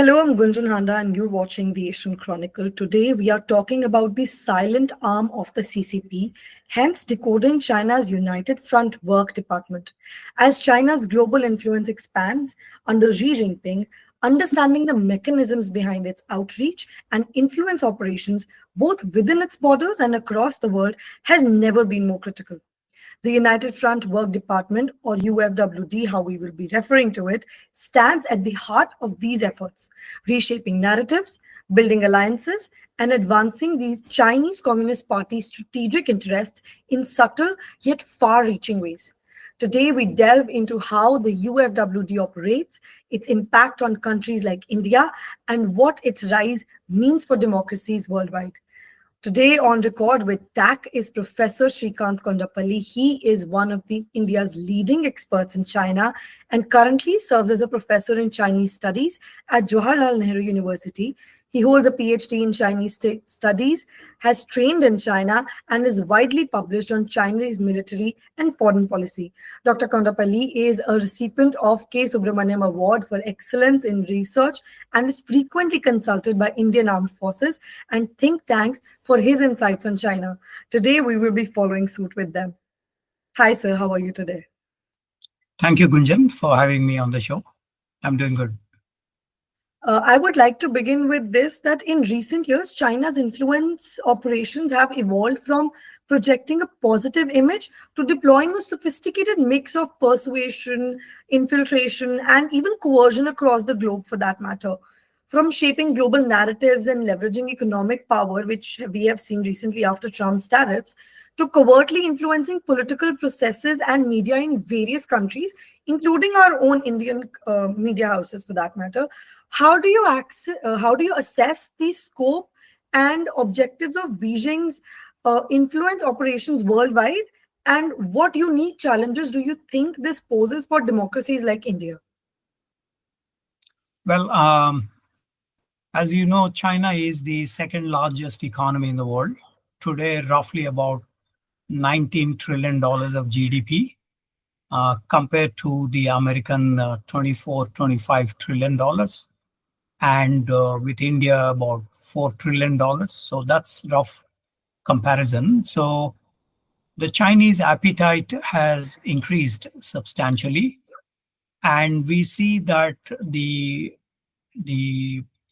Hello, I'm Gunjan Handa, and you're watching the Asian Chronicle. Today, we are talking about the silent arm of the CCP, hence decoding China's United Front Work Department. As China's global influence expands under Xi Jinping, understanding the mechanisms behind its outreach and influence operations, both within its borders and across the world, has never been more critical. The United Front Work Department, or UFWD, how we will be referring to it, stands at the heart of these efforts, reshaping narratives, building alliances, and advancing the Chinese Communist Party's strategic interests in subtle yet far reaching ways. Today, we delve into how the UFWD operates, its impact on countries like India, and what its rise means for democracies worldwide. Today on record with TAC is Professor Shrikant Kondapalli. He is one of the India's leading experts in China and currently serves as a professor in Chinese studies at Jawaharlal Nehru University. He holds a PhD in Chinese studies, has trained in China, and is widely published on Chinese military and foreign policy. Dr. Kondapalli is a recipient of K. Subramaniam Award for Excellence in Research and is frequently consulted by Indian Armed Forces and think tanks for his insights on China. Today, we will be following suit with them. Hi, sir. How are you today? Thank you, Gunjan, for having me on the show. I'm doing good. I would like to begin with this that in recent years, China's influence operations have evolved from projecting a positive image to deploying a sophisticated mix of persuasion, infiltration, and even coercion across the globe for that matter. From shaping global narratives and leveraging economic power, which we have seen recently after Trump's tariffs, to covertly influencing political processes and media in various countries, including our own Indian media houses for that matter. How do you assess the scope and objectives of Beijing's influence operations worldwide? And what unique challenges do you think this poses for democracies like India? Well, as you know, China is the second largest economy in the world. Today, roughly about $19 trillion of GDP, compared to the American $24-25 trillion, and with India about $4 trillion. So that's rough comparison. So the Chinese appetite has increased substantially, and we see that the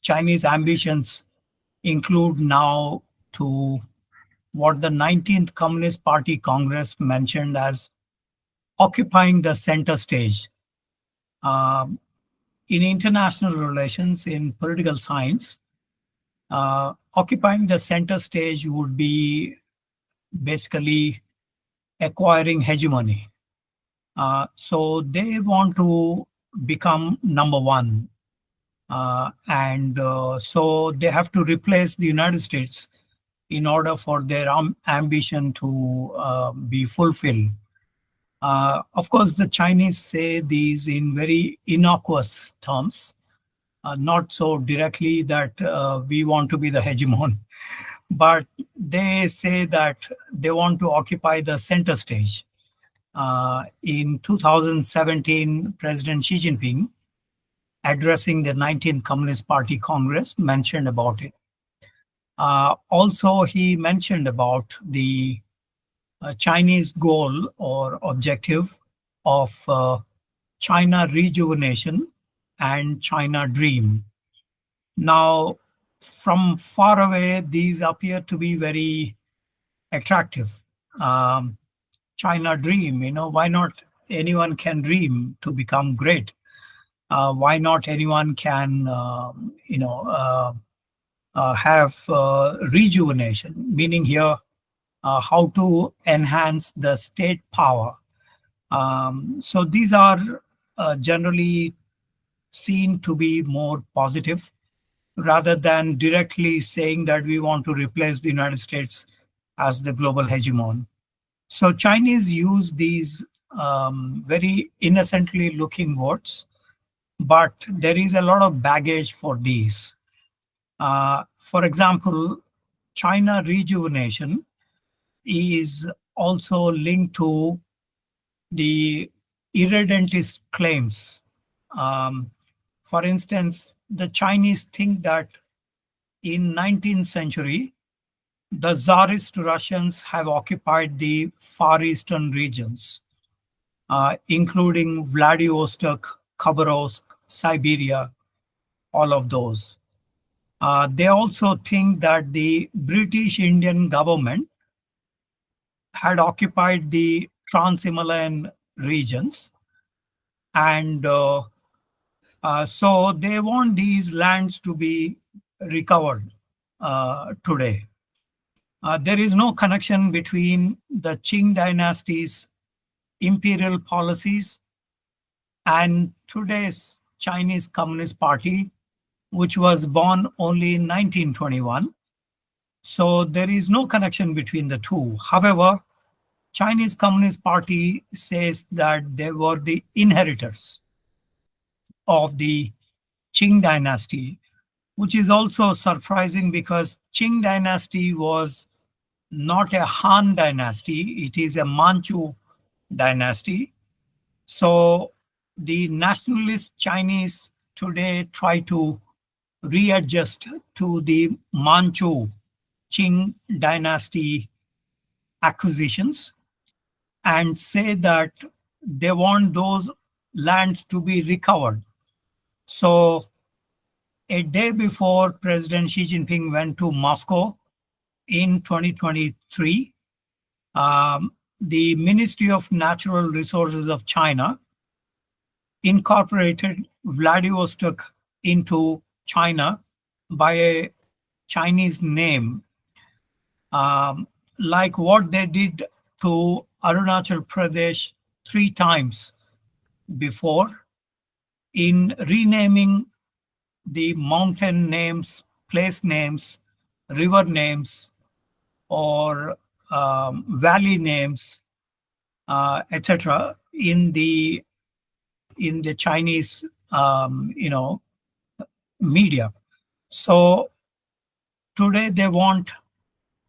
Chinese ambitions include now to what the 19th Communist Party Congress mentioned as occupying the center stage. In international relations, in political science, occupying the center stage would be basically acquiring hegemony. So they want to become number one. And so they have to replace the United States in order for their ambition to be fulfilled. Of course, the Chinese say these in very innocuous terms, not so directly that we want to be the hegemon, but they say that they want to occupy the center stage. In 2017, President Xi Jinping, addressing the 19th Communist Party Congress, mentioned about it. Also, he mentioned about the Chinese goal or objective of China rejuvenation and China dream. Now, from far away, these appear to be very attractive. China dream, why not anyone can dream to become great? Why not anyone can, have rejuvenation, meaning here how to enhance the state power. So these are generally seen to be more positive rather than directly saying that we want to replace the United States as the global hegemon. So Chinese use these very innocently looking words, but there is a lot of baggage for these. For example, China rejuvenation is also linked to the irredentist claims. For instance, the Chinese think that in 19th century, the Tsarist Russians have occupied the Far Eastern regions, including Vladivostok, Khabarovsk, Siberia, all of those. They also think that the British Indian government had occupied the Trans-Himalayan regions, and so they want these lands to be recovered today. There is no connection between the Qing dynasty's imperial policies and today's Chinese Communist Party, which was born only in 1921. So there is no connection between the two. However, Chinese Communist Party says that they were the inheritors of the Qing dynasty, which is also surprising because Qing dynasty was not a Han dynasty, it is a Manchu dynasty. So the nationalist Chinese today try to readjust to the Manchu Qing dynasty acquisitions and say that they want those lands to be recovered. So a day before President Xi Jinping went to Moscow in 2023, the Ministry of Natural Resources of China incorporated Vladivostok into China by a Chinese name, like what they did to Arunachal Pradesh 3 times before in renaming the mountain names, place names, river names, or valley names, etc. in the Chinese media. So today they want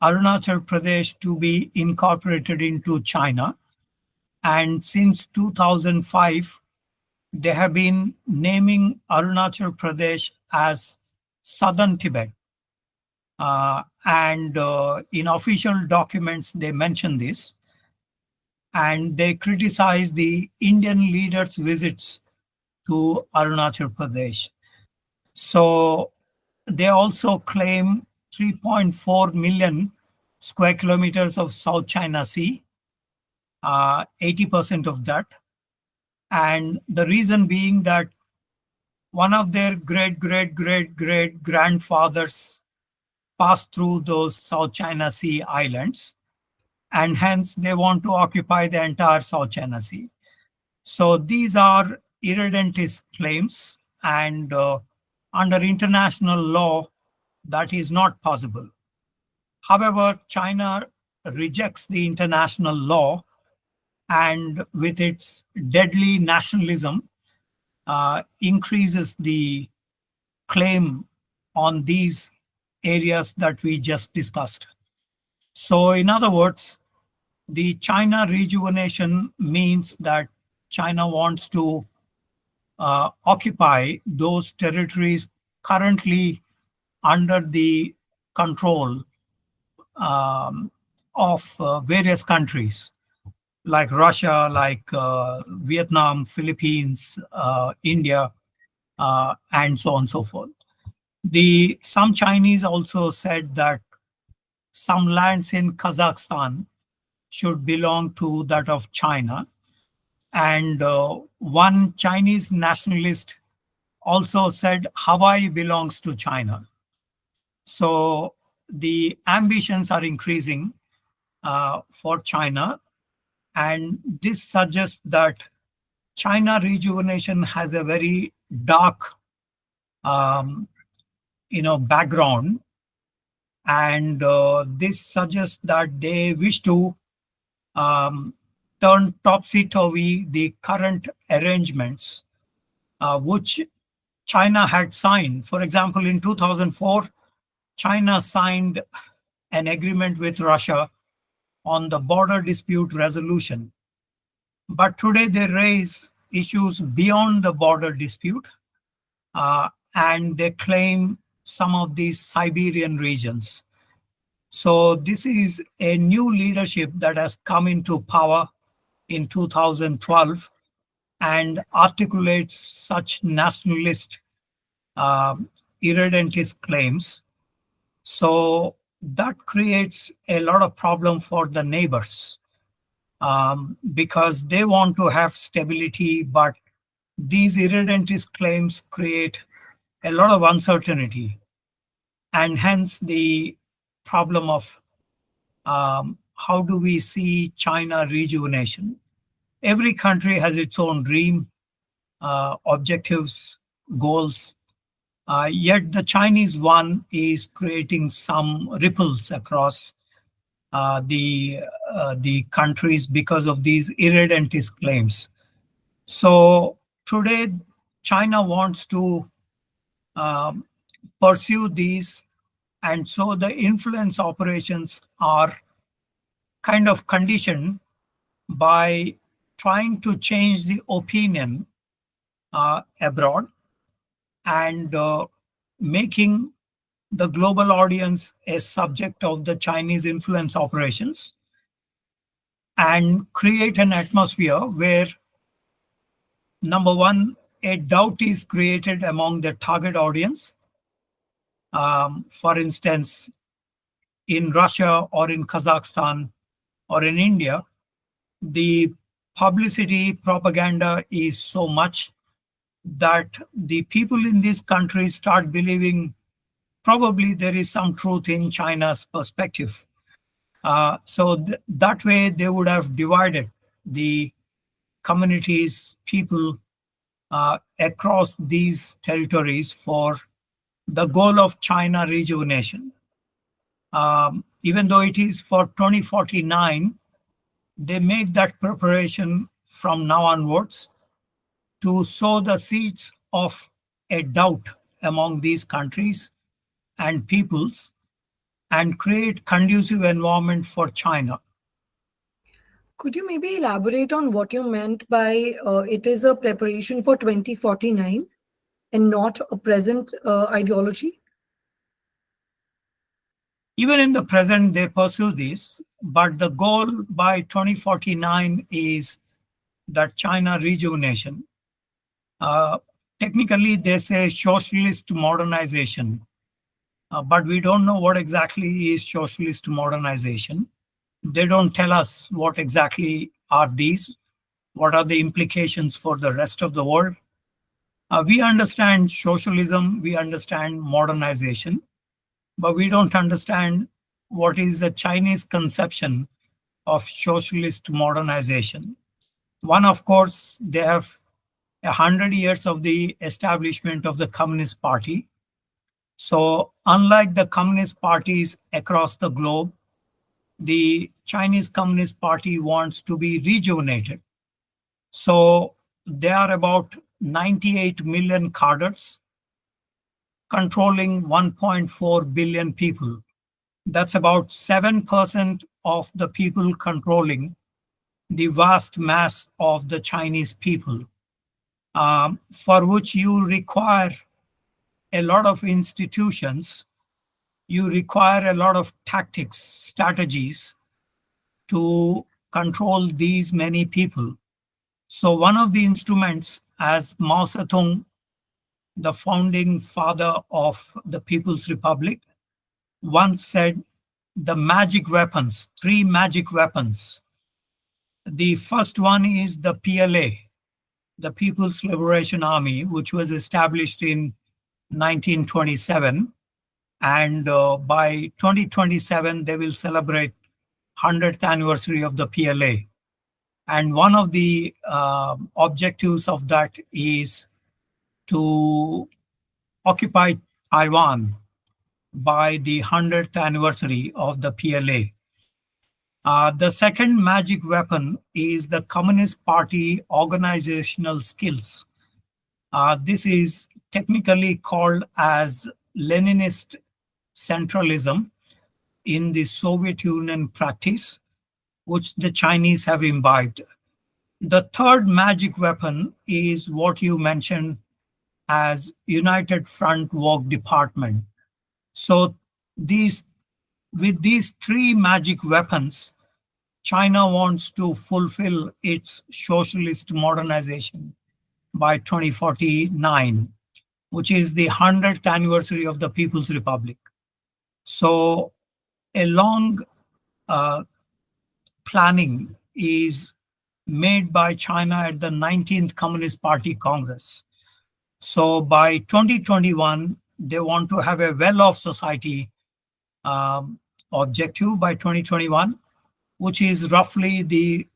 Arunachal Pradesh to be incorporated into China, and since 2005 they have been naming Arunachal Pradesh as Southern Tibet. And in official documents, they mention this. And they criticize the Indian leaders' visits to Arunachal Pradesh. So they also claim 3.4 million square kilometers of South China Sea, 80% of that. And the reason being that one of their great grandfathers passed through those South China Sea islands, and hence they want to occupy the entire South China Sea. So these are irredentist claims, and under international law, that is not possible. However, China rejects the international law, and with its deadly nationalism, increases the claim on these areas that we just discussed. So, in other words, the China rejuvenation means that China wants to occupy those territories currently under the control of various countries like Russia, like Vietnam, Philippines, India, and so on and so forth. Some Chinese also said that some lands in Kazakhstan should belong to that of China. And one Chinese nationalist also said Hawaii belongs to China. So the ambitions are increasing for China. And this suggests that China rejuvenation has a very dark background. And this suggests that they wish to turn topsy-turvy the current arrangements which China had signed. For example, in 2004, China signed an agreement with Russia on the border dispute resolution. But today they raise issues beyond the border dispute. and they claim some of these Siberian regions. So this is a new leadership that has come into power in 2012 and articulates such nationalist um, irredentist claims. So that creates a lot of problem for the neighbors, because they want to have stability, but these irredentist claims create a lot of uncertainty, and hence the problem of how do we see China rejuvenation. Every country has its own dream, objectives, goals. Yet the Chinese one is creating some ripples across the countries because of these irredentist claims. So today, China wants to um, pursue these, and so the influence operations are kind of conditioned by trying to change the opinion abroad and making the global audience a subject of the Chinese influence operations, and create an atmosphere where, number one, a doubt is created among the target audience. For instance, in Russia or in Kazakhstan or in India, the publicity propaganda is so much that the people in these countries start believing probably there is some truth in China's perspective. So that way they would have divided the communities, people across these territories for the goal of China rejuvenation. Even though it is for 2049, they make that preparation from now onwards to sow the seeds of a doubt among these countries and peoples and create conducive environment for China. Could you maybe elaborate on what you meant by it is a preparation for 2049 and not a present ideology? Even in the present, they pursue this, but the goal by 2049 is that China rejuvenation. Uh, Technically, they say socialist modernization, but we don't know what exactly is socialist modernization. They don't tell us what exactly are these, what are the implications for the rest of the world. We understand socialism, we understand modernization, but we don't understand what is the Chinese conception of socialist modernization. One, of course, they have 100 years of the establishment of the Communist Party. So, unlike the Communist parties across the globe, the Chinese Communist Party wants to be rejuvenated. So, there are about 98 million cadres controlling 1.4 billion people. That's about 7% of the people controlling the vast mass of the Chinese people, for which you require a lot of institutions, you require a lot of tactics, strategies to control these many people. So, one of the instruments, as Mao Zedong, the founding father of the People's Republic, once said, the magic weapons, three magic weapons. The first one is the PLA, the People's Liberation Army, which was established in 1927. And by 2027, they will celebrate 100th anniversary of the PLA. And one of the objectives of that is to occupy Taiwan by the 100th anniversary of the PLA. The second magic weapon is the Communist Party organizational skills. This is technically called as Leninist centralism in the Soviet Union practice, which the Chinese have imbibed. The third magic weapon is what you mentioned, as United Front Work Department. So these with these three magic weapons, China wants to fulfill its socialist modernization by 2049, which is the 100th anniversary of the People's Republic. So a long uh, planning is made by China at the 19th Communist Party Congress. So by 2021, they want to have a well off society um, objective by 2021, which is roughly the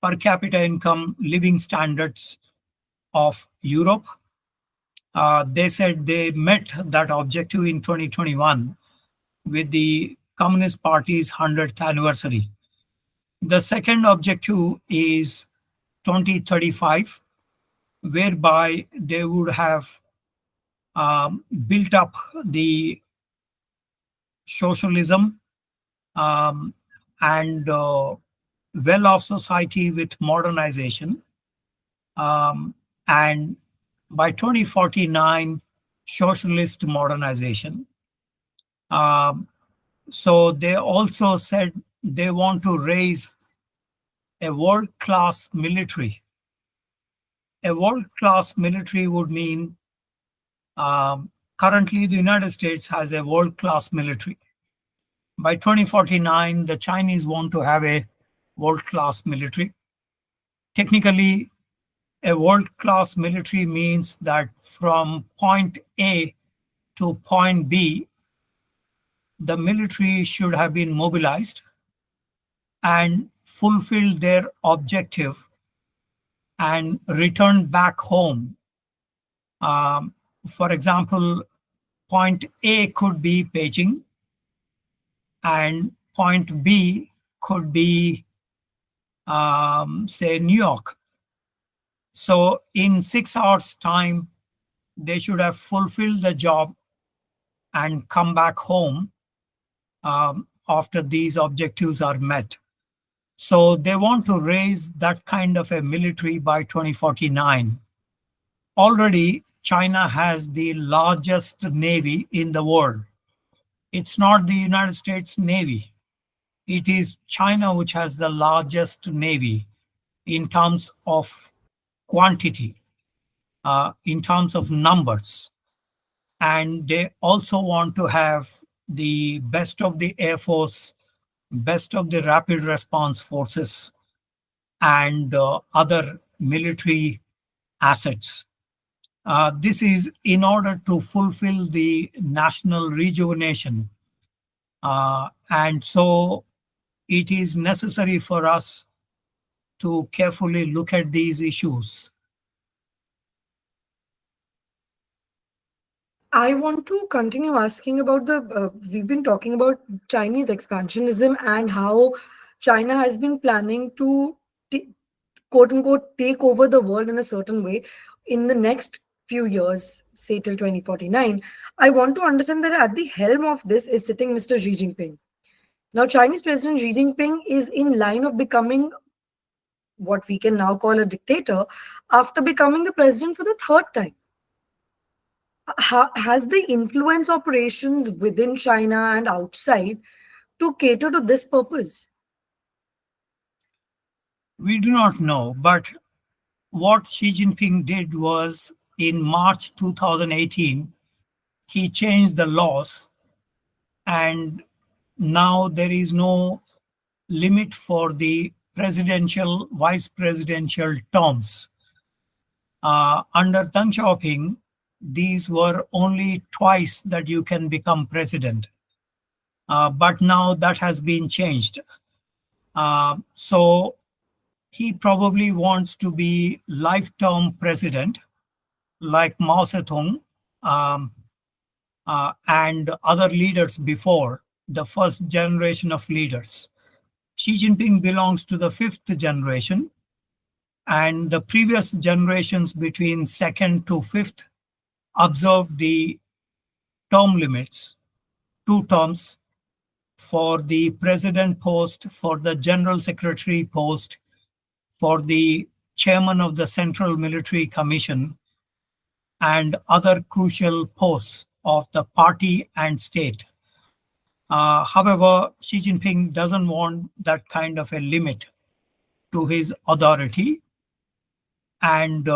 per capita income living standards of Europe. They said they met that objective in 2021 with the Communist Party's 100th anniversary. The second objective is 2035, whereby they would have built up the socialism um, and well off society with modernization. Um, and by 2049, socialist modernization. Um, so they also said they want to raise a world class military. A world class military would mean currently the United States has a world class military. By 2049, the Chinese want to have a world class military. Technically, a world class military means that from point A to point B, the military should have been mobilized and fulfilled their objective and returned back home. Um, for example, point A could be Beijing, and point B could be, say, New York. So in 6 hours' time, they should have fulfilled the job and come back home after these objectives are met. So they want to raise that kind of a military by 2049. Already, China has the largest navy in the world. It's not the United States Navy. It is China which has the largest navy in terms of quantity, in terms of numbers. And they also want to have the best of the Air Force, best of the rapid response forces, and other military assets. This is in order to fulfill the national rejuvenation. And so it is necessary for us to carefully look at these issues. I want to continue asking about we've been talking about Chinese expansionism and how China has been planning to quote unquote take over the world in a certain way in the next few years, say till 2049. I want to understand that at the helm of this is sitting Mr. Xi Jinping. Now, Chinese President Xi Jinping is in line of becoming what we can now call a dictator after becoming the president for the third time. Has the influence operations within China and outside to cater to this purpose? We do not know, but what Xi Jinping did was in March 2018, he changed the laws, and now there is no limit for the presidential, vice presidential terms. Under Deng Xiaoping, these were only twice that you can become president. But now that has been changed. So he probably wants to be life-term president, like Mao Zedong um, and other leaders before, the first generation of leaders. Xi Jinping belongs to the fifth generation, and the previous generations between second to fifth observed the term limits, 2 terms for the president post, for the general secretary post, for the chairman of the Central Military Commission, and other crucial posts of the party and state. However, Xi Jinping doesn't want that kind of a limit to his authority. And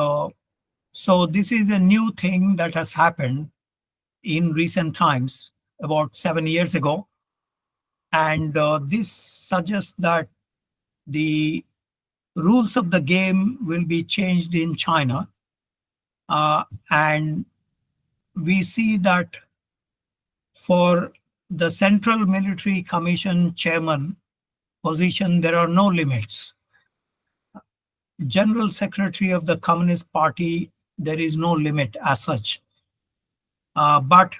so, this is a new thing that has happened in recent times, about 7 years ago. And this suggests that the rules of the game will be changed in China. And we see that for the Central Military Commission chairman position, there are no limits. General Secretary of the Communist Party, there is no limit as such. But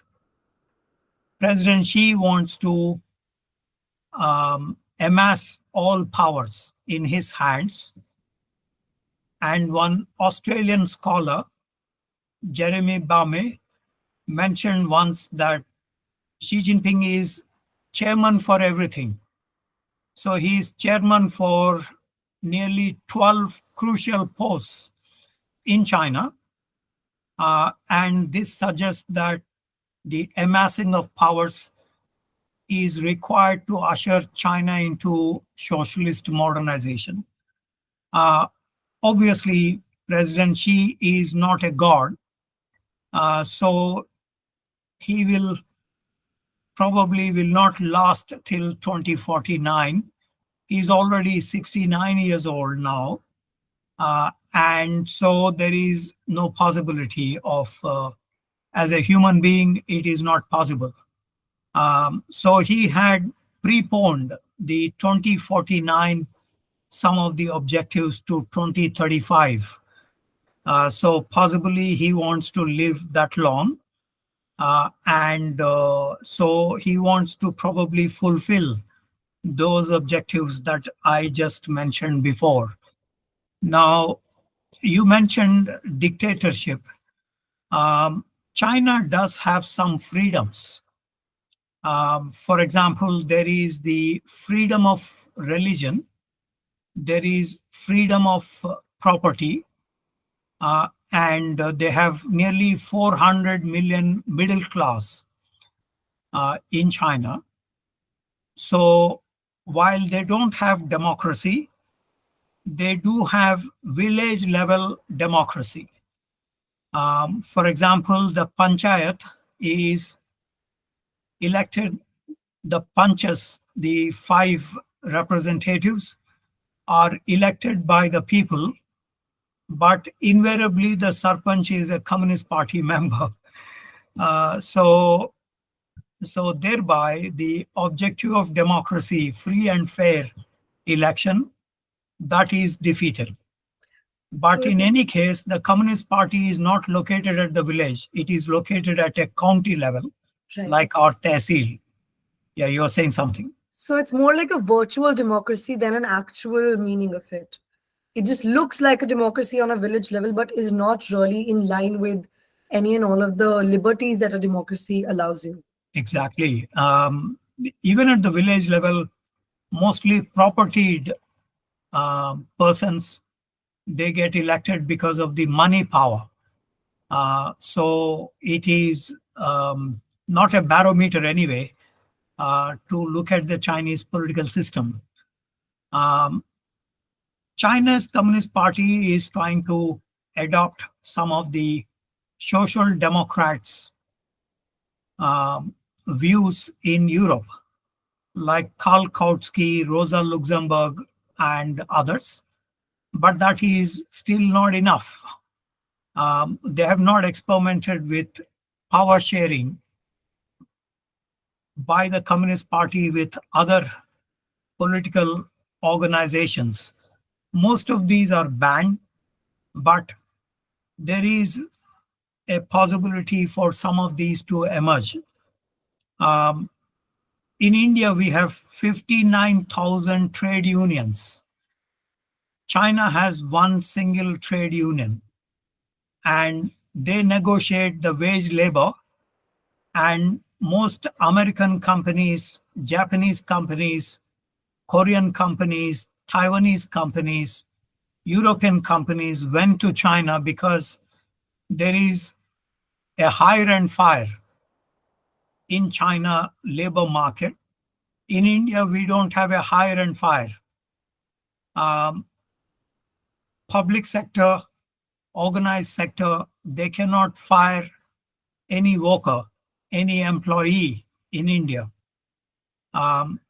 President Xi wants to amass all powers in his hands. And one Australian scholar, Jeremy Baume, mentioned once that Xi Jinping is chairman for everything. So he is chairman for nearly 12 crucial posts in China. And this suggests that the amassing of powers is required to usher China into socialist modernization. Obviously, President Xi is not a god, so he will probably will not last till 2049. He's already 69 years old now. And so there is no possibility of, as a human being, it is not possible. So he had preponed the 2049, some of the objectives to 2035. So possibly he wants to live that long. And so he wants to probably fulfill those objectives that I just mentioned before. Now, you mentioned dictatorship. China does have some freedoms. For example, there is the freedom of religion, there is freedom of property, and they have nearly 400 million middle class in China. So while they don't have democracy, they do have village level democracy. For example, the panchayat is elected, the panchas, the 5 representatives, are elected by the people, but invariably the sarpanch is a Communist Party member. So thereby the objective of democracy, free and fair election, that is defeated. But So in it's any case, the Communist Party is not located at the village. It is located at a county level, right. like our tehsil. Yeah, you are saying something. So it's more like a virtual democracy than an actual meaning of it. It just looks like a democracy on a village level, but is not really in line with any and all of the liberties that a democracy allows you. Exactly. Even at the village level, mostly propertied persons, they get elected because of the money power. So it is not a barometer anyway to look at the Chinese political system. Um, China's Communist Party is trying to adopt some of the social democrats' views in Europe, like Karl Kautsky, Rosa Luxemburg, and others. But that is still not enough. They have not experimented with power sharing by the Communist Party with other political organizations. Most of these are banned, but there is a possibility for some of these to emerge. Um, in India, we have 59,000 trade unions. China has one single trade union, and they negotiate the wage labor. And most American companies, Japanese companies, Korean companies, Taiwanese companies, European companies went to China because there is a hire and fire in China labor market. In India, we don't have a hire and fire. Um, Public sector, organized sector, they cannot fire any worker, any employee in India. Um,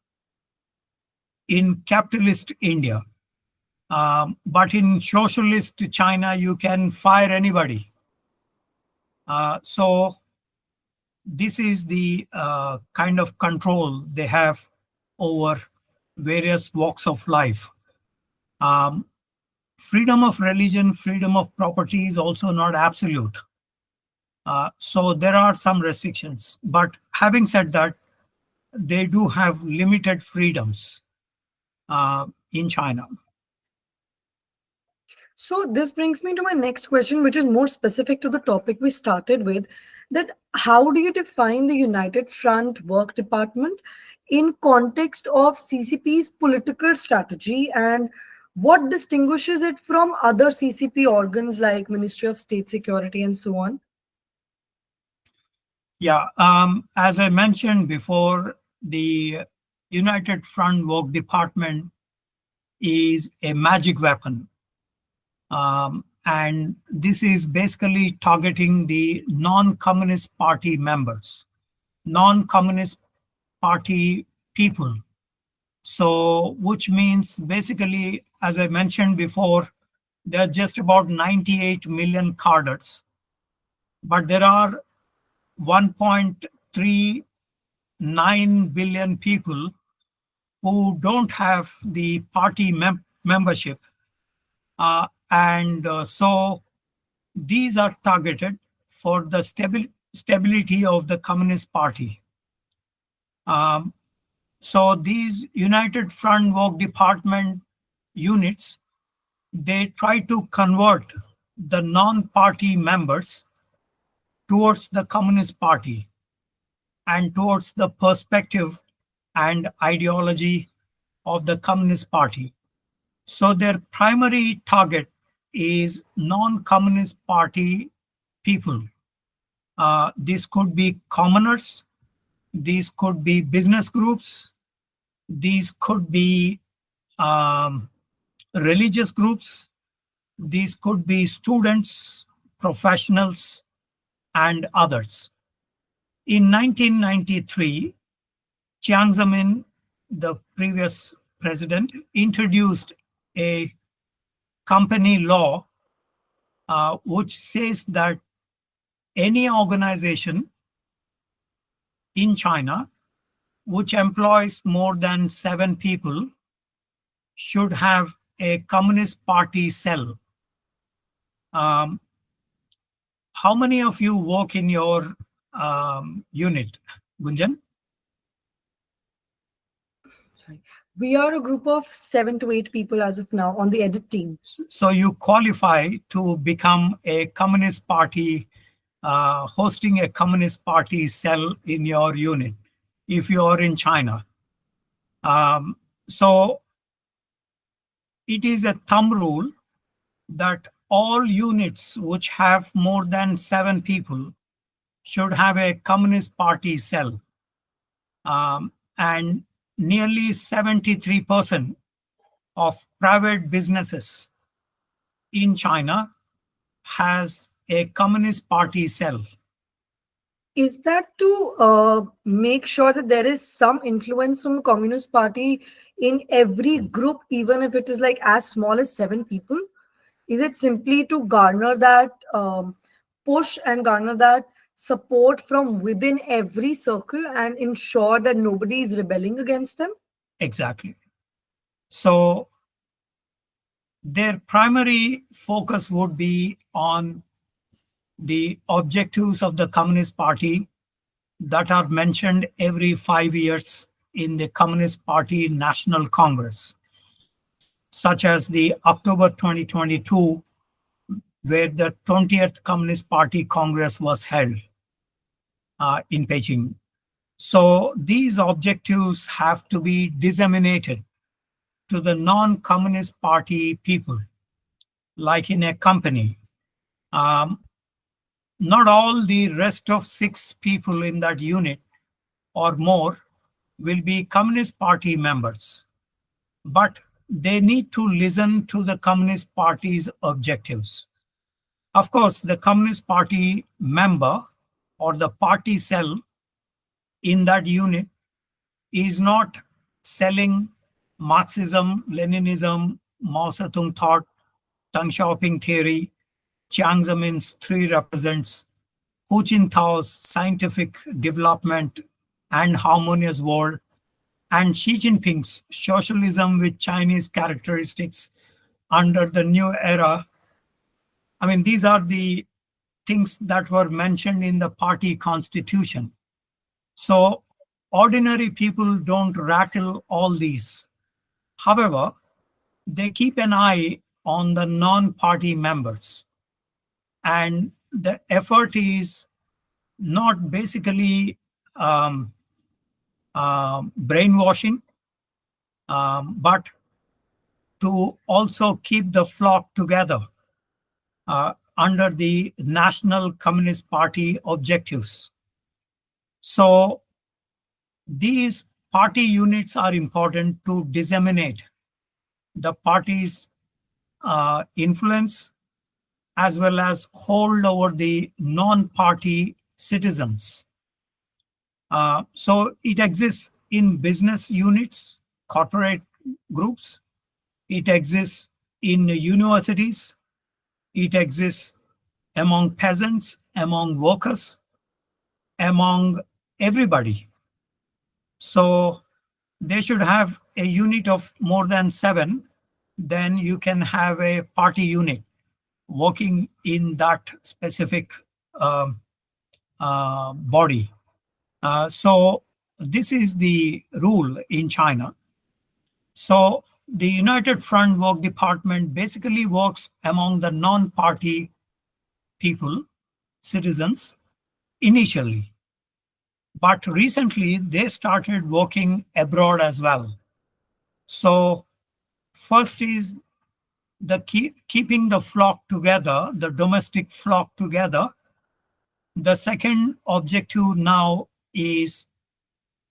in capitalist India. But in socialist China, you can fire anybody. So this is the kind of control they have over various walks of life. Um, Freedom of religion, freedom of property is also not absolute. So there are some restrictions. But having said that, they do have limited freedoms in China. So this brings me to my next question, which is more specific to the topic we started with. That how do you define the United Front Work Department in context of CCP's political strategy, and what distinguishes it from other CCP organs like Ministry of State Security and so on? Yeah, as I mentioned before, the United Front Work Department is a magic weapon. And this is basically targeting the non-communist party members, non-communist party people. So, which means basically, as I mentioned before, there are just about 98 million cadres, but there are 1.39 billion people who don't have the party membership. And so these are targeted for the stability of the Communist Party. Um, so these United Front Work Department units, they try to convert the non-party members towards the Communist Party and towards the perspective and ideology of the Communist Party. So their primary target is non-Communist Party people. These could be commoners, these could be business groups, these could be um, religious groups, these could be students, professionals, and others. In 1993, Jiang Zemin, the previous president, introduced a company law which says that any organization in China which employs more than 7 people should have a Communist Party cell. Um, how many of you work in your unit, Gunjan? Sorry. We are a group of 7 to 8 people as of now on the edit team. So you qualify to become a Communist Party, hosting a Communist Party cell in your unit if you are in China. So it is a thumb rule that all units which have more than 7 people should have a Communist Party cell. And nearly 73% of private businesses in China has a Communist Party cell. Is that to make sure that there is some influence from the Communist Party in every group, even if it is like as small as 7 people? Is it simply to garner that push and garner that support from within every circle and ensure that nobody is rebelling against them? Exactly. So their primary focus would be on the objectives of the Communist Party that are mentioned every 5 years in the Communist Party National Congress, such as the October 2022, where the 20th Communist Party Congress was held in Beijing. So these objectives have to be disseminated to the non-Communist Party people, like in a company. Not all the rest of six people in that unit or more will be Communist Party members, but they need to listen to the Communist Party's objectives. Of course, the Communist Party member or the party cell in that unit is not selling Marxism, Leninism, Mao Zedong thought, Deng Xiaoping theory, Jiang Zemin's three represents Hu Jintao's scientific development and harmonious world, and Xi Jinping's socialism with Chinese characteristics under the new era. I mean, these are the things that were mentioned in the party constitution. So, ordinary people don't rattle all these. However, they keep an eye on the non party members. And the effort is not basically brainwashing, but to also keep the flock together under the National Communist Party objectives. So these party units are important to disseminate the party's influence as well as hold over the non-party citizens. So it exists in business units, corporate groups, it exists in universities, it exists among peasants, among workers, among everybody. So they should have a unit of more than seven, then you can have a party unit working in that specific body. So this is the rule in China. So the United Front Work Department basically works among the non-party people, citizens, initially. But recently, they started working abroad as well. So first is the keeping the flock together, the domestic flock together. The second objective now is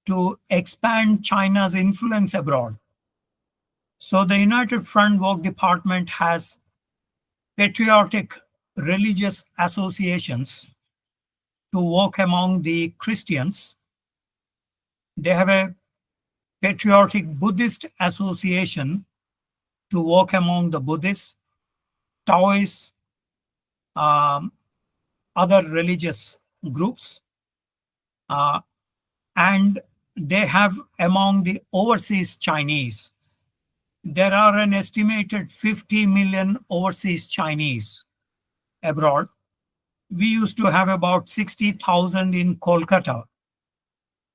to expand China's influence abroad. So the United Front Work Department has patriotic religious associations to work among the Christians. They have a patriotic Buddhist association to work among the Buddhists, Taoists, other religious groups. And they have among the overseas Chinese, there are an estimated 50 million overseas Chinese abroad. We used to have about 60,000 in Kolkata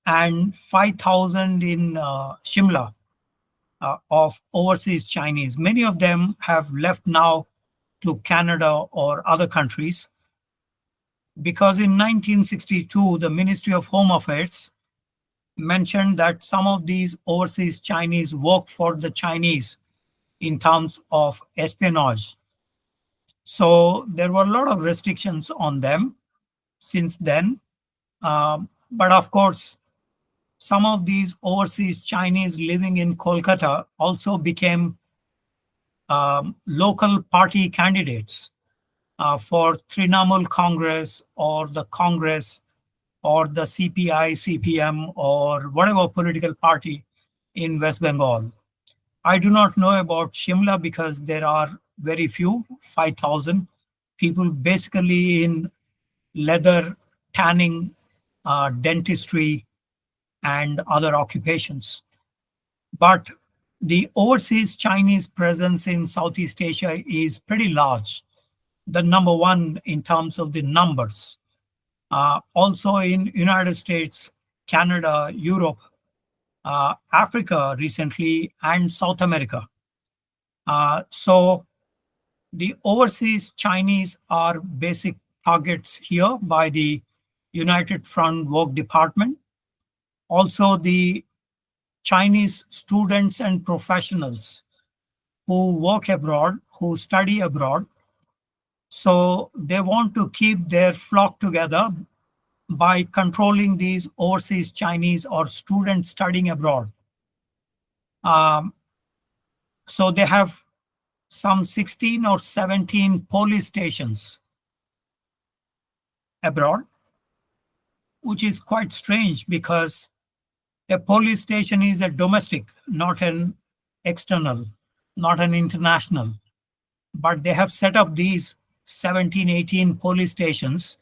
and 5,000 in Shimla of overseas Chinese. Many of them have left now to Canada or other countries because in 1962, the Ministry of Home Affairs mentioned that some of these overseas Chinese work for the Chinese in terms of espionage. So there were a lot of restrictions on them since then. But of course, some of these overseas Chinese living in Kolkata also became local party candidates for Trinamool Congress or the Congress or the CPI, CPM, or whatever political party in West Bengal. I do not know about Shimla because there are very few, 5,000 people basically in leather, tanning, dentistry, and other occupations. But the overseas Chinese presence in Southeast Asia is pretty large, the number one in terms of the numbers. Also in United States, Canada, Europe, Africa recently, and South America. So the overseas Chinese are basic targets here by the United Front Work Department. Also the Chinese students and professionals who work abroad, who study abroad. So they want to keep their flock together by controlling these overseas Chinese or students studying abroad. Um, so they have some 16 or 17 police stations abroad, which is quite strange because a police station is a domestic, not an external, not an international. But they have set up these 17, 18 police stations,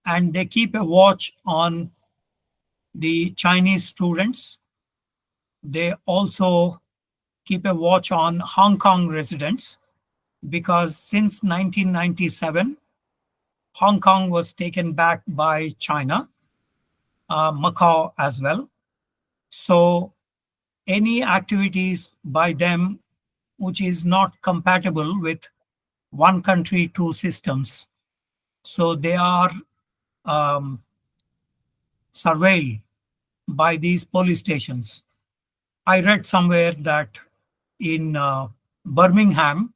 and they keep a watch on the Chinese students. They also keep a watch on Hong Kong residents because since 1997, Hong Kong was taken back by China, Macau as well. So any activities by them which is not compatible with one country, two systems, so they are surveilled by these police stations. I read somewhere that in Birmingham,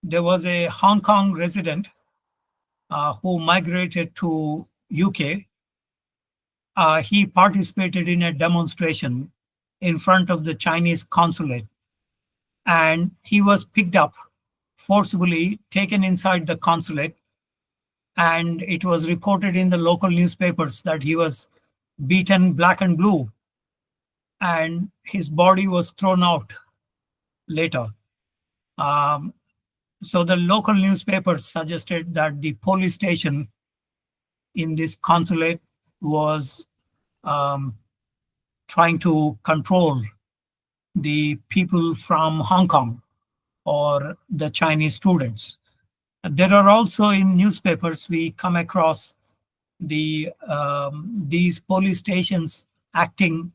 there was a Hong Kong resident who migrated to UK. He participated in a demonstration in front of the Chinese consulate, and he was picked up, forcibly taken inside the consulate, and it was reported in the local newspapers that he was beaten black and blue, and his body was thrown out later. Um, so the local newspapers suggested that the police station in this consulate was um, trying to control the people from Hong Kong or the Chinese students. There are also in newspapers we come across these police stations acting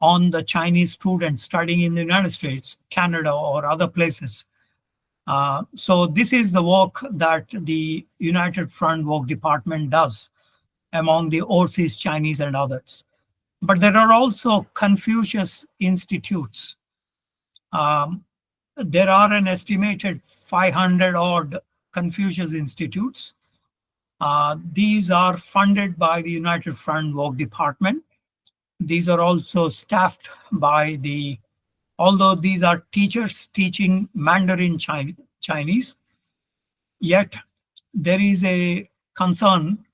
on the Chinese students studying in the United States, Canada, or other places. So this is the work that the United Front Work Department does among the overseas Chinese and others. But there are also Confucius institutes. Um, there are an estimated 500 odd Confucius institutes. These are funded by the United Front Work Department. These are also staffed by although these are teachers teaching Mandarin Chinese, yet there is a concern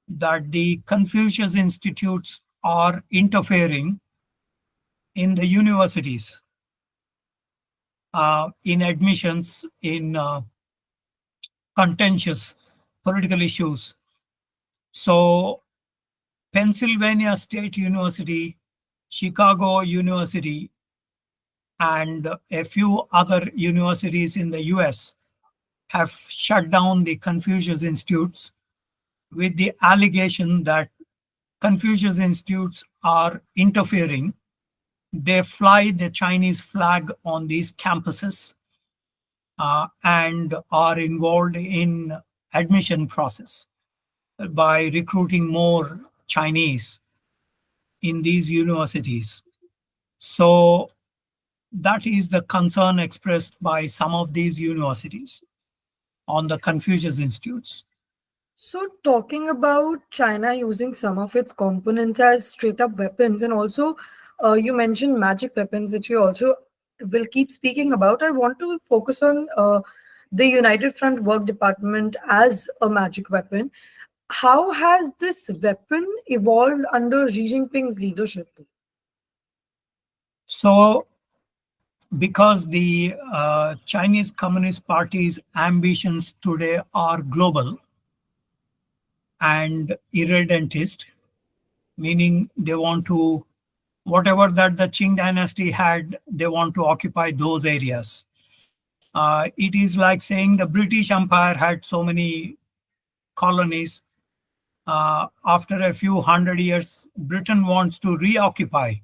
that the Confucius institutes are interfering in the universities, in admissions, in contentious political issues. So, Pennsylvania State University, Chicago University, and a few other universities in the US have shut down the Confucius Institutes with the allegation that Confucius Institutes are interfering. They fly the Chinese flag on these campuses and are involved in admission process by recruiting more Chinese in these universities. So that is the concern expressed by some of these universities on the Confucius Institutes. So, talking about China using some of its components as straight up weapons, and also you mentioned magic weapons, which we also will keep speaking about. I want to focus on the United Front Work Department as a magic weapon. How has this weapon evolved under Xi Jinping's leadership? So, because the Chinese Communist Party's ambitions today are global and irredentist, meaning they want to, whatever that the Qing dynasty had, they want to occupy those areas. It is like saying the British Empire had so many colonies. After a few hundred years, Britain wants to reoccupy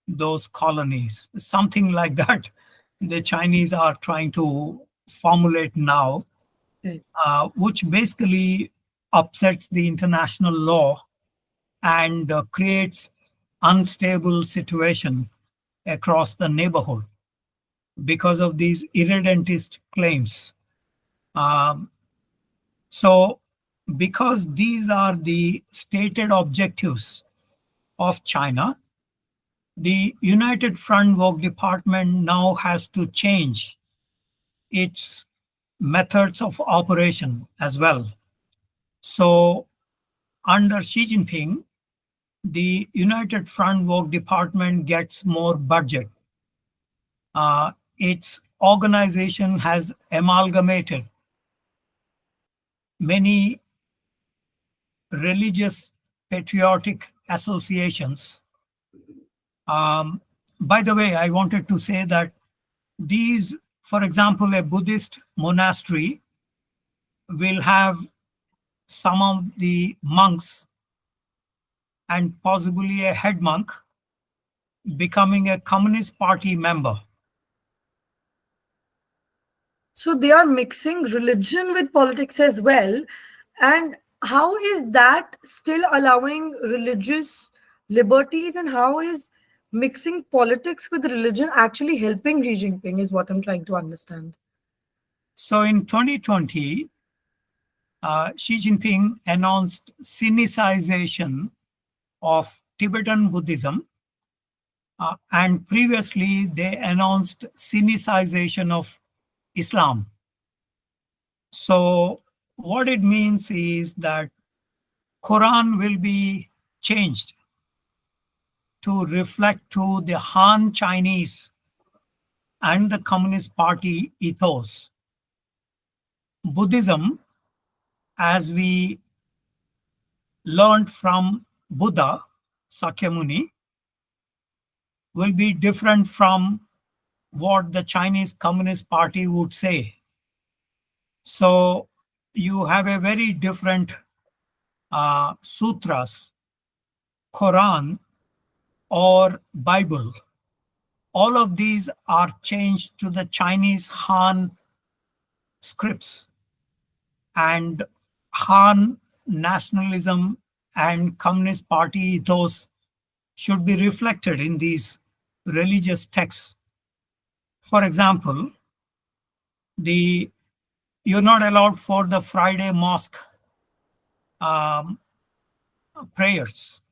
those colonies. Something like that the Chinese are trying to formulate now, Okay. which basically upsets the international law and creates unstable situation across the neighborhood because of these irredentist claims. Um, so, because these are the stated objectives of China, the United Front Work Department now has to change its methods of operation as well. So, under Xi Jinping, the United Front Work Department gets more budget. Its organization has amalgamated many religious patriotic associations. Um, by the way, I wanted to say that these, for example, a Buddhist monastery will have some of the monks and possibly a head monk becoming a Communist Party member. So they are mixing religion with politics as well. And how is that still allowing religious liberties, and how is mixing politics with religion actually helping Xi Jinping, is what I'm trying to understand. So in 2020, Xi Jinping announced Sinicization of Tibetan Buddhism, and previously they announced Sinicization of Islam. So what it means is that Quran will be changed to reflect to the Han Chinese and the Communist Party ethos. Buddhism, as we learned from Buddha, Sakyamuni, will be different from what the Chinese Communist Party would say. So you have a very different sutras, Quran, or Bible. All of these are changed to the Chinese Han scripts, and Han nationalism and Communist Party ethos should be reflected in these religious texts. For example, the you're not allowed for the Friday mosque um, prayers.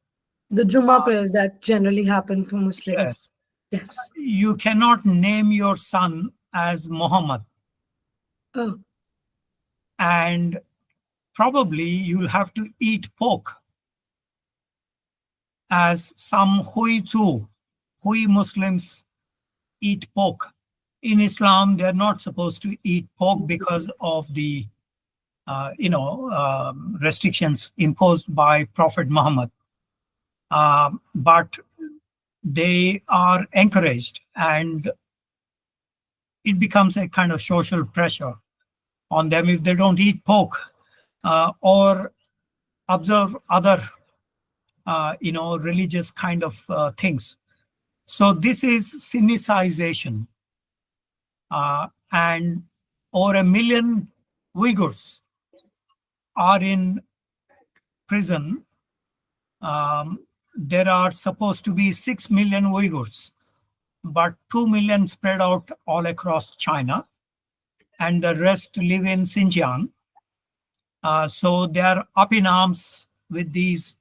The Jummah prayers that generally happen for Muslims. Yes, Yes. you cannot name your son as Muhammad, Oh, and probably you'll have to eat pork, as some Hui Muslims eat pork. In Islam, they're not supposed to eat pork because of the restrictions imposed by Prophet Muhammad. But they are encouraged, and it becomes a kind of social pressure on them if they don't eat pork or observe other religious kind of things. So this is Sinicization, and over 1 million Uyghurs are in prison. There are supposed to be 6 million Uyghurs, but 2 million spread out all across China, and the rest live in Xinjiang. So they are up in arms with these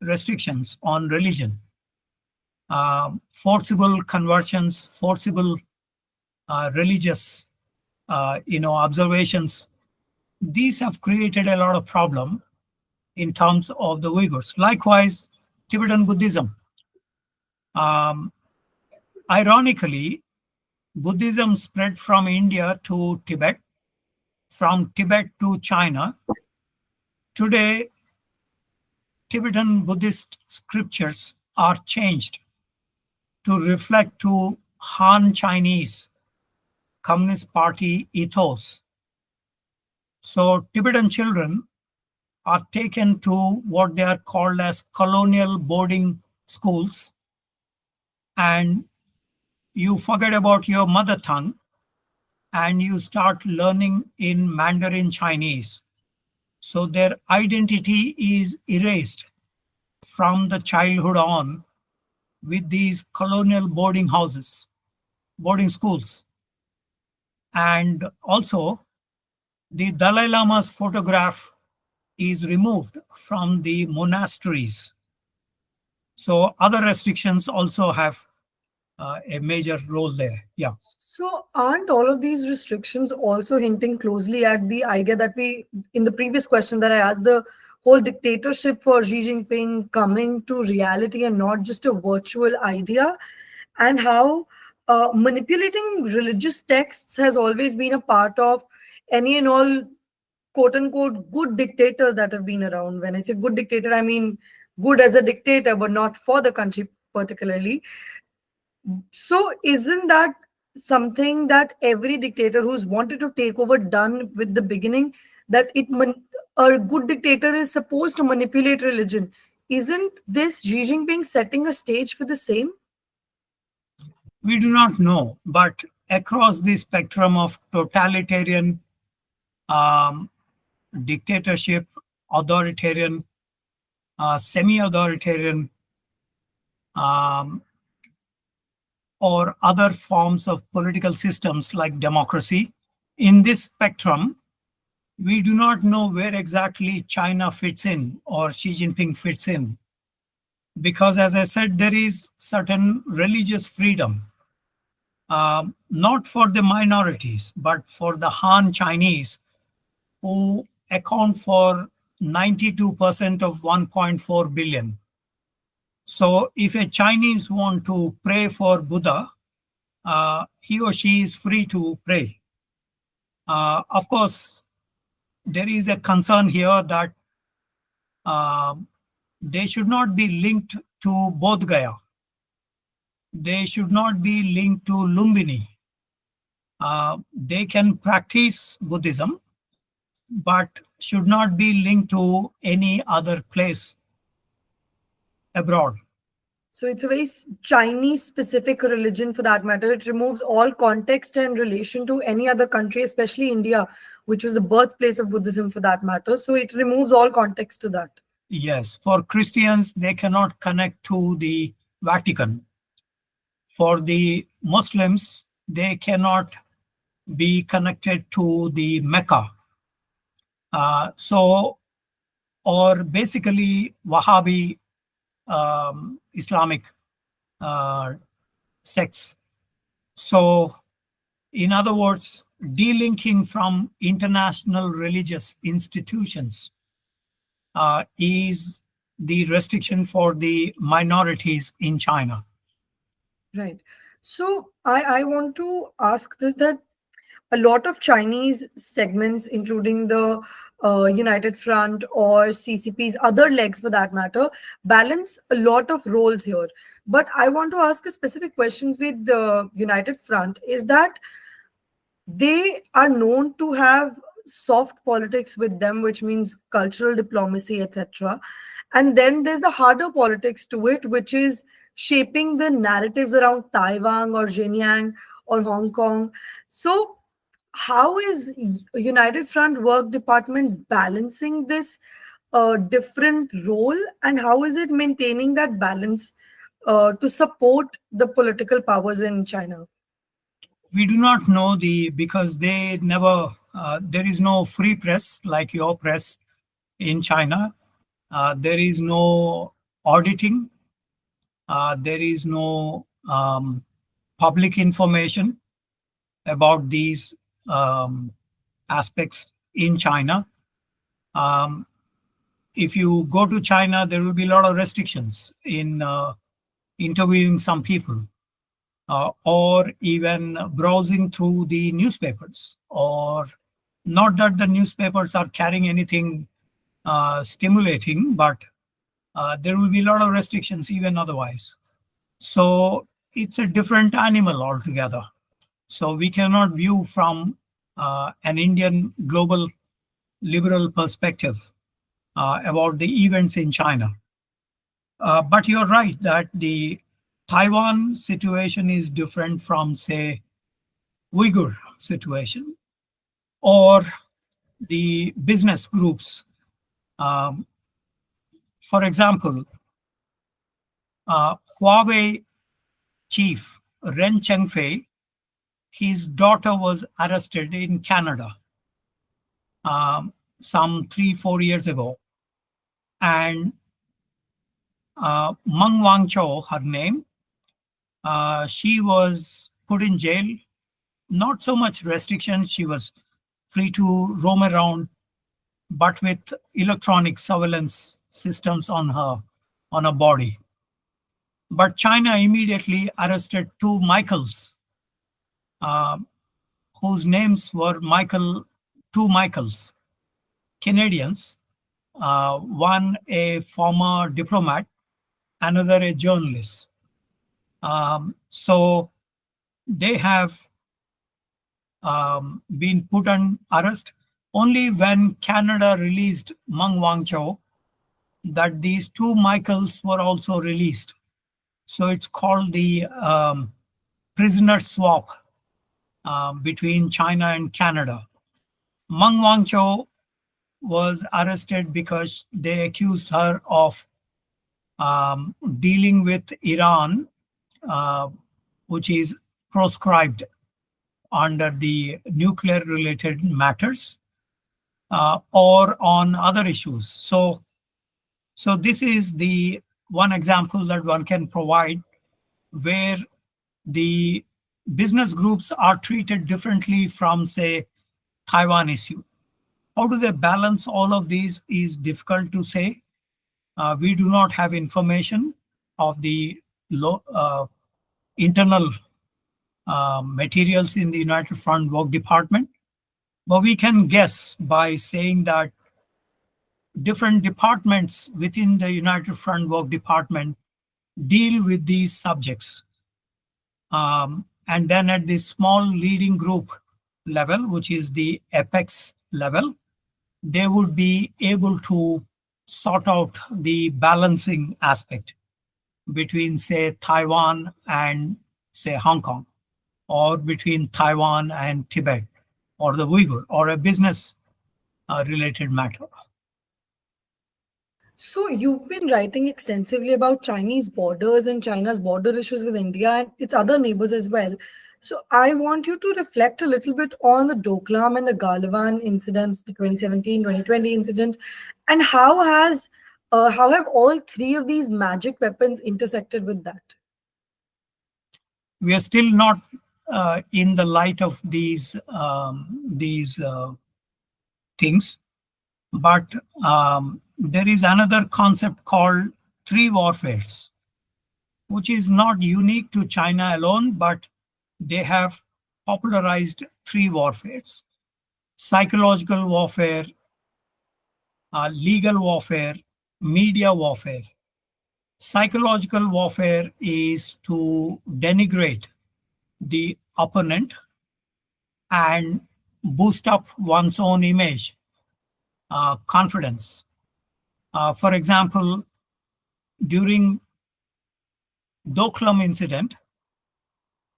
restrictions on religion. Forcible conversions, forcible religious observations. These have created a lot of problem in terms of the Uyghurs. Likewise, Tibetan Buddhism. Ironically, Buddhism spread from India to Tibet, from Tibet to China. Today, Tibetan Buddhist scriptures are changed to reflect to Han Chinese Communist Party ethos. So Tibetan children are taken to what they are called as colonial boarding schools, and you forget about your mother tongue and you start learning in Mandarin Chinese. So their identity is erased from the childhood on with these colonial boarding houses, boarding schools. And also, The Dalai Lama's photograph is removed from the monasteries. So other restrictions also have a major role there. Yeah. So, aren't all of these restrictions also hinting closely at the idea that in the previous question that I asked, the whole dictatorship for Xi Jinping coming to reality and not just a virtual idea, and how manipulating religious texts has always been a part of any and all quote unquote good dictators that have been around. When I say good dictator, I mean good as a dictator, but not for the country particularly. So, isn't that something that every dictator who's wanted to take over done with the beginning? That a good dictator is supposed to manipulate religion. Isn't this Xi Jinping setting a stage for the same? We do not know, but across the spectrum of totalitarian, um, dictatorship, authoritarian, semi authoritarian, um, or other forms of political systems like democracy, in this spectrum, we do not know where exactly China fits in or Xi Jinping fits in. Because, as I said, there is certain religious freedom, not for the minorities, but for the Han Chinese, who account for 92% of 1.4 billion. So, if a Chinese want to pray for Buddha, he or she is free to pray. Of course, there is a concern here that uh, they should not be linked to Bodh Gaya. They should not be linked to Lumbini. They can practice Buddhism, but should not be linked to any other place abroad. So it's a very Chinese specific religion for that matter. It removes all context and relation to any other country, especially India, which was the birthplace of Buddhism for that matter. So it removes all context to that. Yes, for Christians, they cannot connect to the Vatican. For the Muslims, they cannot be connected to the Mecca. So, or basically Wahhabi Islamic uh, sects. So, in other words, delinking from international religious institutions is the restriction for the minorities in China. Right. So I want to ask this, that a lot of Chinese segments, including the United Front or CCP's other legs for that matter, balance a lot of roles here. But I want to ask a specific questions with the United Front is that they are known to have soft politics with them, which means cultural diplomacy, etc. And then there's the harder politics to it, which is shaping the narratives around Taiwan or Xinjiang or Hong Kong. So, how is United Front Work Department balancing this different role, and how is it maintaining that balance to support the political powers in China? We do not know because they never, there is no free press like your press in China. There is no auditing. There is no public information about these um, aspects in China. Um, if you go to China, there will be a lot of restrictions in interviewing some people, or even browsing through the newspapers, or not that the newspapers are carrying anything stimulating, but there will be a lot of restrictions even otherwise. So it's a different animal altogether. So we cannot view from an Indian global liberal perspective about the events in China. But you're right that the Taiwan situation is different from, say, Uyghur situation or the business groups. Um, for example, Huawei chief Ren Chengfei, his daughter was arrested in Canada. some 3-4 years ago. And Meng Wanzhou, her name, she was put in jail. Not so much restrictions. She was free to roam around, but with electronic surveillance systems on her body. But China immediately arrested two Michaels, uh, whose names were two Michaels, Canadians, one a former diplomat, another a journalist. So they have been put on arrest. Only when Canada released Meng Wanzhou that these two Michaels were also released. So it's called the prisoner swap between China and Canada. Meng Wanzhou was arrested because they accused her of dealing with Iran, uh, which is proscribed under the nuclear related matters, or on other issues. So this is the one example that one can provide where the business groups are treated differently from, say, Taiwan issue. How do they balance all of these is difficult to say. We do not have information of the internal materials in the United Front Work Department, but we can guess by saying that different departments within the United Front Work Department deal with these subjects. And then at the small leading group level, which is the apex level, they would be able to sort out the balancing aspect between, say, Taiwan and, say, Hong Kong, or between Taiwan and Tibet, or the Uyghur, or a business related matter. So you've been writing extensively about Chinese borders and China's border issues with India and its other neighbors as well. So I want you to reflect a little bit on the Doklam and the Galwan incidents, the 2017, 2020 incidents, and how have all three of these magic weapons intersected with that? We are still not in the light of these things, but there is another concept called three warfares, which is not unique to China alone, but they have popularized three warfares: psychological warfare, legal warfare, media warfare. Psychological warfare is to denigrate the opponent and boost up one's own image, confidence. For example, during Doklam incident,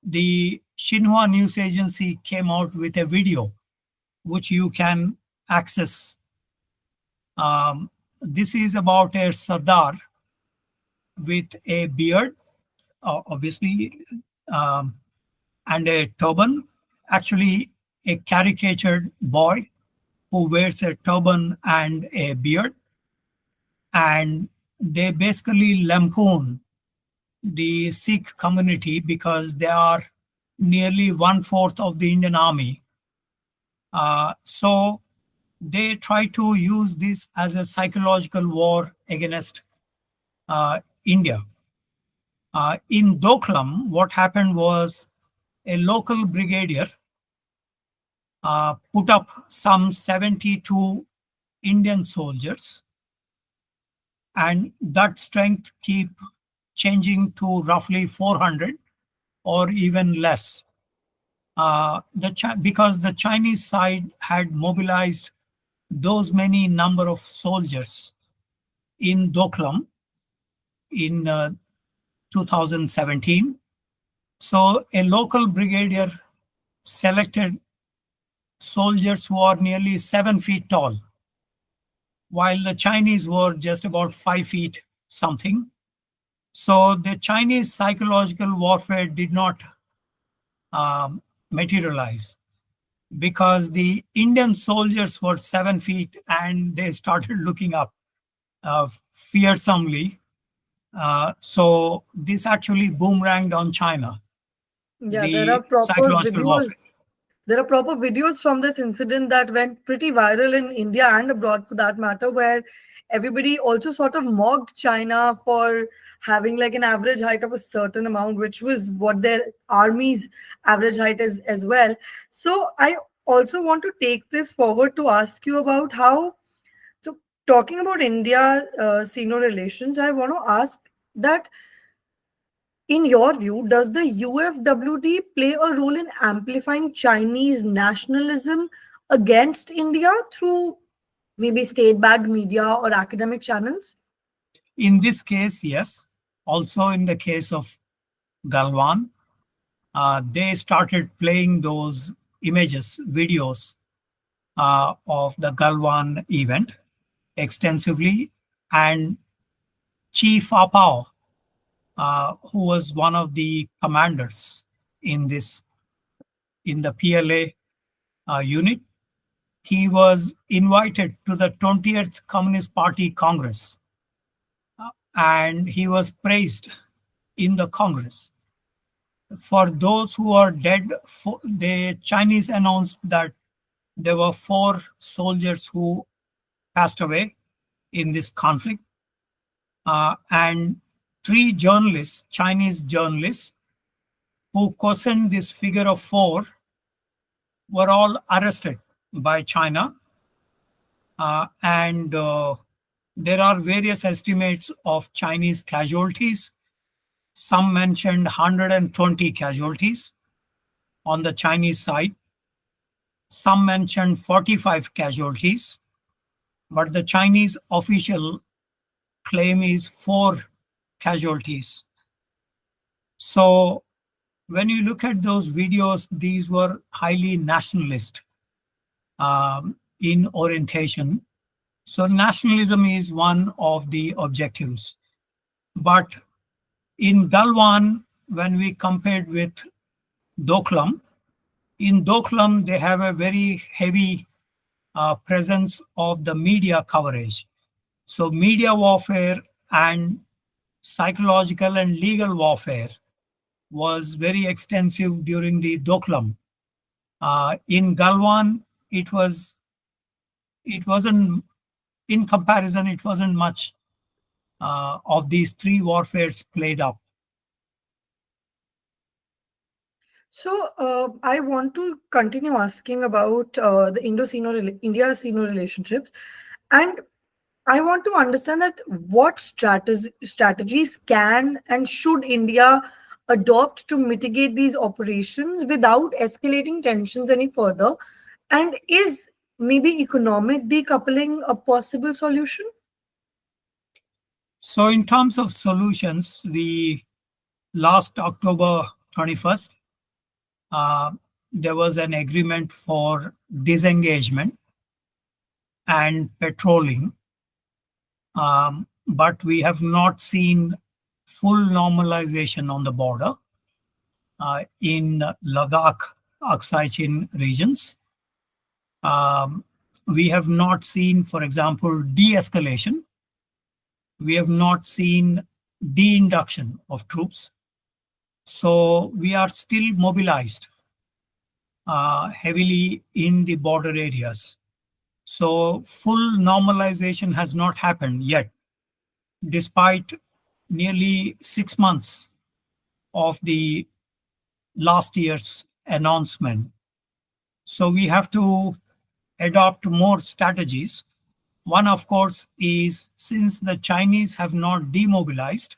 the Xinhua news agency came out with a video which you can access. This is about a Sardar with a beard, obviously, um, and a turban, actually a caricatured boy who wears a turban and a beard. And they basically lampoon the Sikh community because they are nearly 1/4 of the Indian army. So they try to use this as a psychological war against India. In Doklam, what happened was a local brigadier put up some 72 Indian soldiers, and that strength keep changing to roughly 400 or even less. Because the Chinese side had mobilized those many number of soldiers in Doklam in 2017. So a local brigadier selected soldiers who are nearly 7 feet tall, while the Chinese were just about 5 feet something. So the Chinese psychological warfare did not materialize. because the Indian soldiers were 7 feet and they started looking up fearsomely. So this actually boomeranged on China, Yeah, there are the proper psychological warfare. videos. There are proper videos from this incident that went pretty viral in India and abroad for that matter, where everybody also sort of mocked China for having like an average height of a certain amount, which was what their army's average height is as well. So I also want to take this forward to ask you about how, so talking about India Sino relations, I want to ask that in your view, does the UFWD play a role in amplifying Chinese nationalism against India through maybe state backed media or academic channels? In this case, yes. Also, in the case of Galwan, they started playing those images, videos of the Galwan event extensively. And Chi Fapao, who was one of the commanders in this in the PLA unit, he was invited to the 20th Communist Party Congress, and he was praised in the Congress. For those who are dead, the Chinese announced that there were 4 soldiers who passed away in this conflict, and 3 journalists, Chinese journalists, who questioned this figure of 4, were all arrested by China. And there are various estimates of Chinese casualties. Some mentioned 120 casualties on the Chinese side. Some mentioned 45 casualties, but the Chinese official claim is 4 casualties. So when you look at those videos, these were highly nationalist in orientation. So nationalism is one of the objectives. But in Galwan, when we compared with Doklam, in Doklam, they have a very heavy presence of the media coverage. So media warfare and psychological and legal warfare was very extensive during the Doklam. In Galwan, it wasn't in comparison. It wasn't much of these 3 warfares played up. So I want to continue asking about the India-Sino relationships, and I want to understand that what strategies can and should India adopt to mitigate these operations without escalating tensions any further? And is maybe economic decoupling a possible solution? So in terms of solutions, we last October 21st, uh, there was an agreement for disengagement and patrolling, but we have not seen full normalization on the border in Ladakh, Aksai Chin regions. We have not seen, for example, de-escalation. We have not seen de-induction of troops. So we are still mobilized heavily in the border areas. So full normalization has not happened yet, despite nearly 6 months of the last year's announcement. So we have to adopt more strategies. One, of course, is since the Chinese have not demobilized,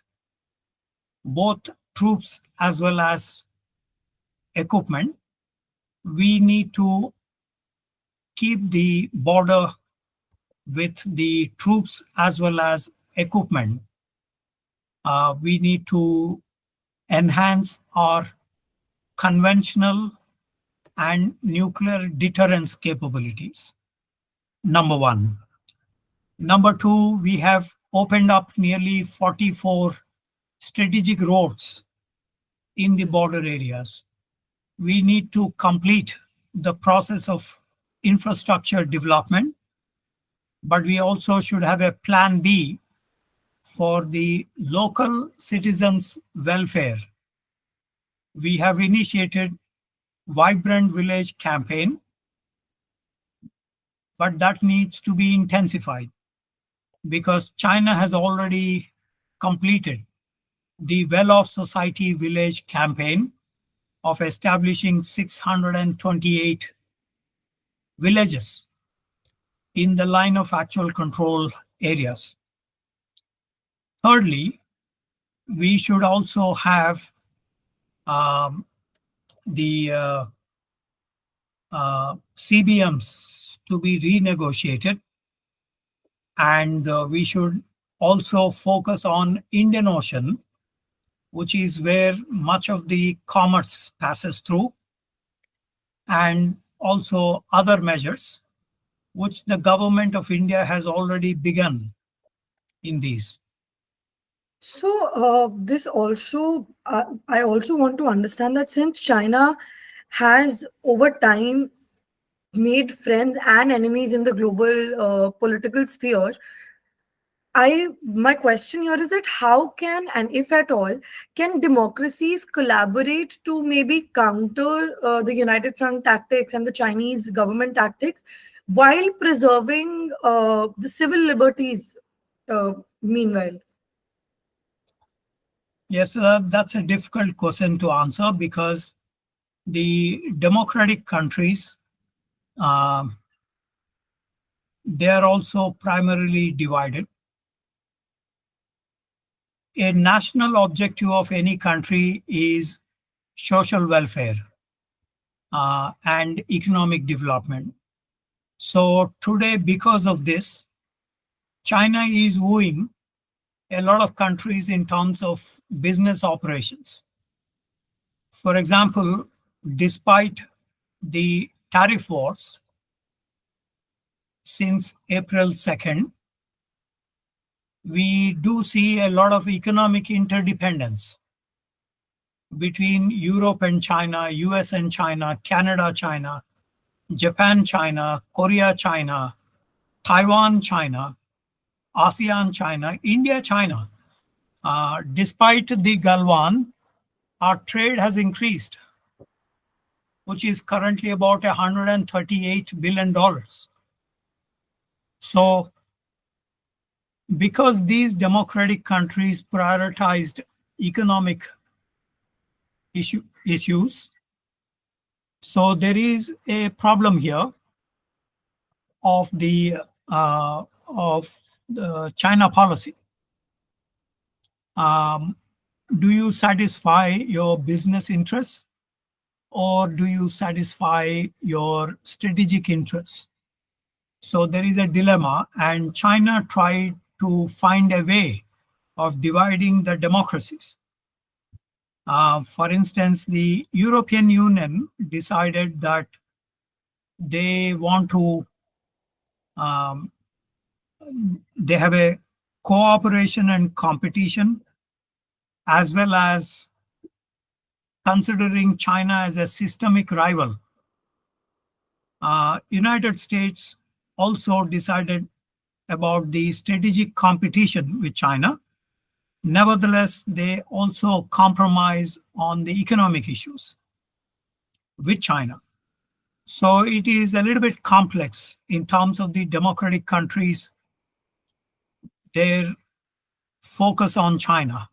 both troops as well as equipment, we need to keep the border with the troops as well as equipment. We need to enhance our conventional and nuclear deterrence capabilities. Number one. Number two, we have opened up nearly 44 strategic roads in the border areas. We need to complete the process of infrastructure development, but we also should have a plan B for the local citizens' welfare. We have initiated Vibrant Village campaign, but that needs to be intensified because China has already completed the Well-Off Society Village campaign of establishing 628 villages in the line of actual control areas. Thirdly, we should also have um, the CBMs to be renegotiated, and we should also focus on Indian Ocean, which is where much of the commerce passes through, and also other measures which the government of India has already begun in these. So, I also want to understand that since China has over time made friends and enemies in the global political sphere, my question here is that how can, and if at all, can democracies collaborate to maybe counter the United Front tactics and the Chinese government tactics while preserving the civil liberties meanwhile? Yes, that's a difficult question to answer because the democratic countries, um, they are also primarily divided. A national objective of any country is social welfare and economic development. So today, because of this, China is wooing a lot of countries in terms of business operations. For example, despite the tariff wars since April 2nd, we do see a lot of economic interdependence between Europe and China, US and China, Canada, China, Japan, China, Korea, China, Taiwan, China, ASEAN, China, India, China. Despite the Galwan, our trade has increased, which is currently about $138 billion. So, because these democratic countries prioritized economic issues, so there is a problem here of the China policy. Do you satisfy your business interests or do you satisfy your strategic interests? So there is a dilemma, and China tried to find a way of dividing the democracies. For instance, the European Union decided that they want to, um, they have a cooperation and competition, as well as considering China as a systemic rival. United States also decided about the strategic competition with China. Nevertheless, they also compromise on the economic issues with China. So it is a little bit complex in terms of the democratic countries, their focus on China.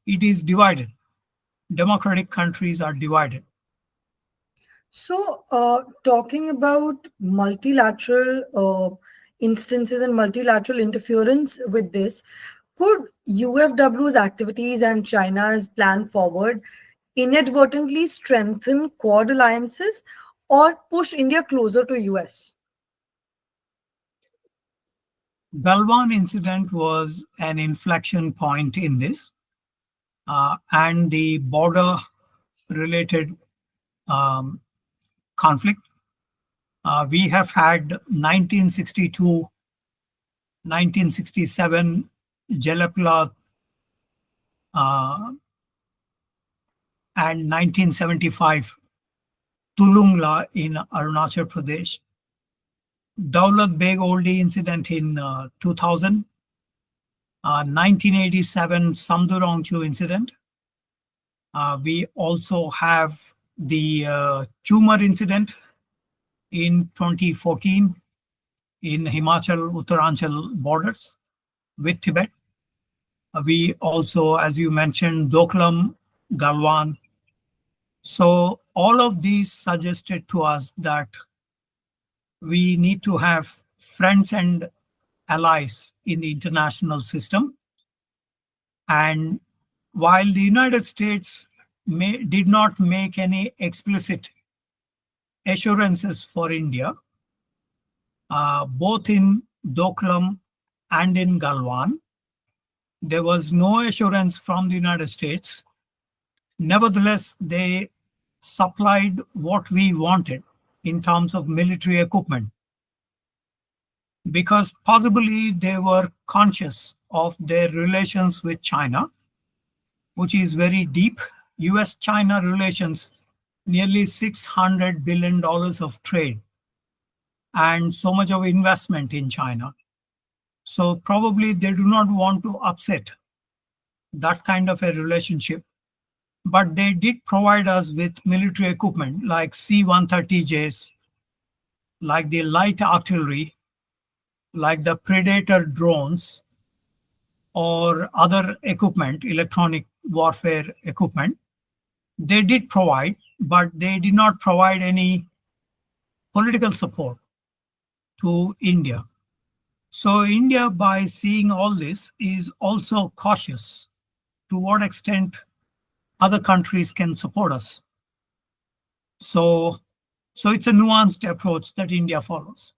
It is divided. Democratic countries are divided. So, talking about multilateral instances and multilateral interference with this, could UFW's activities and China's plan forward inadvertently strengthen Quad alliances or push India closer to US? Galwan incident was an inflection point in this, and the border related um, conflict. We have had 1962, 1967 Jalapala, and 1975 Tulungla in Arunachal Pradesh, Daulat Beg Oldi incident in 2000, 1987 Samdurongchu incident. We also have the Chumar incident in 2014 in Himachal Uttaranchal borders with Tibet. We also, as you mentioned, Doklam, Galwan. So all of these suggested to us that we need to have friends and allies in the international system. And while the United States did not make any explicit assurances for India, both in Doklam and in Galwan, there was no assurance from the United States. Nevertheless, they supplied what we wanted in terms of military equipment, because possibly they were conscious of their relations with China, which is very deep. US-China relations, nearly $600 billion of trade and so much of investment in China. So probably they do not want to upset that kind of a relationship. But they did provide us with military equipment like C-130Js, like the light artillery, like the Predator drones, or other equipment, electronic warfare equipment. They did provide, but they did not provide any political support to India. So India, by seeing all this, is also cautious to what extent other countries can support us. So it's a nuanced approach that India follows.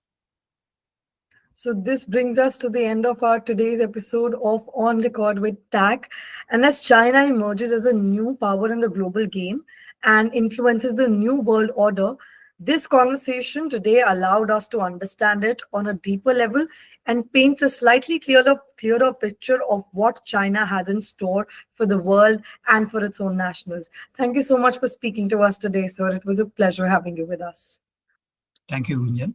So this brings us to the end of our today's episode of On Record with TAC. And as China emerges as a new power in the global game and influences the new world order, this conversation today allowed us to understand it on a deeper level and paints a slightly clearer picture of what China has in store for the world and for its own nationals. Thank you so much for speaking to us today, sir. It was a pleasure having you with us. Thank you, Gunjan.